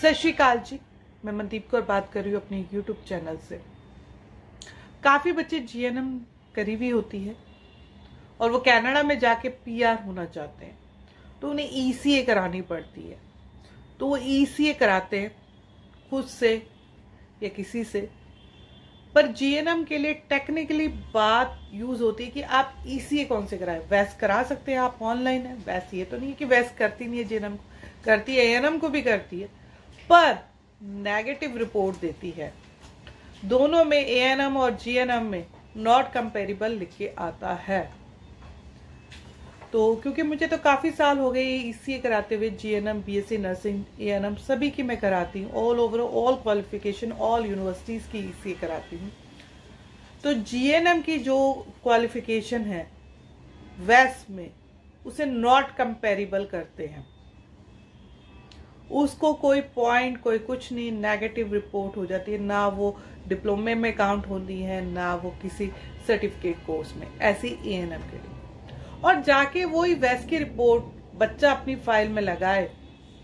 सत श्री अकाल जी, मैं मनदीप कौर बात कर रही हूँ अपने YouTube चैनल से। काफ़ी बच्चे GNM करी हुई होती है और वो कनाडा में जाके PR होना चाहते हैं, तो उन्हें ECA करानी पड़ती है। तो वो ECA कराते हैं खुद से या किसी से, पर GNM के लिए टेक्निकली बात यूज होती है कि आप ECA कौन से कराएं। वैस करा सकते हैं आप, ऑनलाइन है। वैस ये तो नहीं है कि वैस करती नहीं है, GNM करती है, ANM को भी करती है, पर नेगेटिव रिपोर्ट देती है। दोनों में ANM और GNM में नॉट कंपेरेबल लिख के आता है। तो क्योंकि मुझे तो काफ़ी साल हो गए ECA कराते हुए, GNM, BSc नर्सिंग, ANM सभी की मैं कराती हूँ। All over all qualification all universities की ECA कराती हूँ। तो GNM की जो क्वालिफिकेशन है वैस में, उसे नॉट कंपेरेबल करते हैं। उसको कोई पॉइंट कोई कुछ नहीं, नेगेटिव रिपोर्ट हो जाती है। ना वो डिप्लोमे में काउंट होती है, ना वो किसी सर्टिफिकेट कोर्स में। ऐसी ANM के लिए। और जाके वही वैस की रिपोर्ट बच्चा अपनी फाइल में लगाए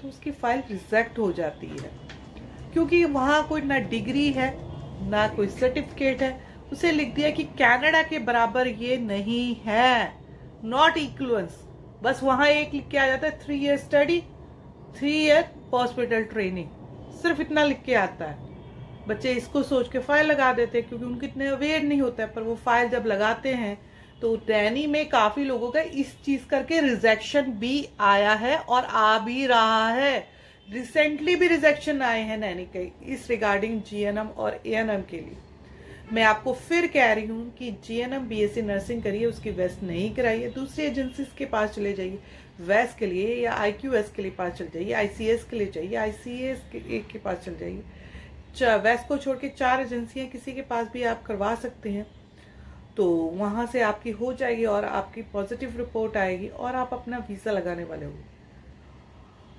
तो उसकी फाइल रिजेक्ट हो जाती है, क्योंकि वहाँ कोई ना डिग्री है ना कोई सर्टिफिकेट है। उसे लिख दिया कि कनाडा के बराबर ये नहीं है, नॉट इक्वलेंस। बस वहाँ एक लिख के आ जाता है 3 year study, 3 year hospital training, सिर्फ इतना लिख के आता है। बच्चे इसको सोच के फाइल लगा देते हैं, क्योंकि उनको इतने अवेयर नहीं होता है। पर वो फाइल जब लगाते हैं तो डैनी में काफी लोगों का इस चीज करके रिजेक्शन भी आया है और आ भी रहा है। रिसेंटली भी रिजेक्शन आए हैं नैनी के इस रिगार्डिंग GNM और ANM के लिए। मैं आपको फिर कह रही हूँ कि GNM BSc नर्सिंग करिए, उसकी वैस नहीं कराइए, दूसरी एजेंसीज के पास चले जाइए वैस के लिए, या IQS के लिए पास चल जाइए, ICS के लिए चाहिए ICS के पास चल जाइए। वैस को छोड़ के 4 एजेंसियां किसी के पास भी आप करवा सकते हैं, तो वहां से आपकी हो जाएगी और आपकी पॉजिटिव रिपोर्ट आएगी और आप अपना वीजा लगाने वाले हो।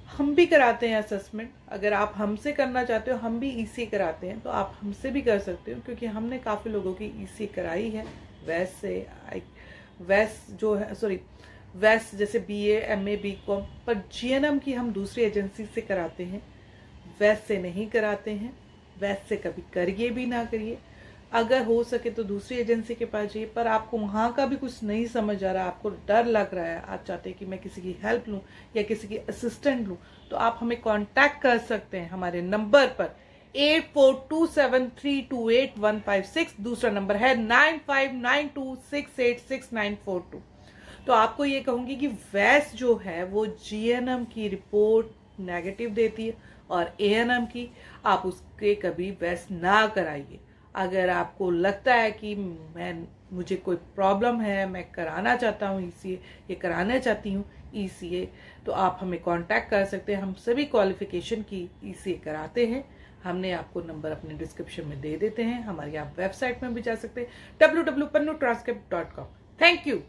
हम भी कराते हैं असेसमेंट। अगर आप हमसे करना चाहते हो, हम भी ECA कराते हैं, तो आप हमसे भी कर सकते हो, क्योंकि हमने काफ़ी लोगों की ECA कराई है वैस से। वैस जो है, सॉरी, वैस जैसे BA MA BCom, पर GNM की हम दूसरी एजेंसी से कराते हैं, वैस से नहीं कराते हैं। वैस से कभी करिए भी ना करिए। अगर हो सके तो दूसरी एजेंसी के पास जाइए, पर आपको वहाँ का भी कुछ नहीं समझ आ रहा, आपको डर लग रहा है, आप चाहते हैं कि मैं किसी की हेल्प लूँ या किसी की असिस्टेंट लूँ, तो आप हमें कांटेक्ट कर सकते हैं हमारे नंबर पर 8427328156। दूसरा नंबर है 9592686942। तो आपको ये कहूँगी कि वैस जो है वो GNM की रिपोर्ट नेगेटिव देती है और ANM की आप उसके कभी वैस ना कराइए। अगर आपको लगता है कि मुझे कोई प्रॉब्लम है, मैं कराना चाहता हूँ ECA, ये कराना चाहती हूँ ECA, तो आप हमें कांटेक्ट कर सकते हैं। हम सभी क्वालिफिकेशन की ECA कराते हैं। हमने आपको नंबर अपने डिस्क्रिप्शन में दे देते हैं। हमारी आप वेबसाइट में भी जा सकते हैं www.pannutranscript.com। Thank you.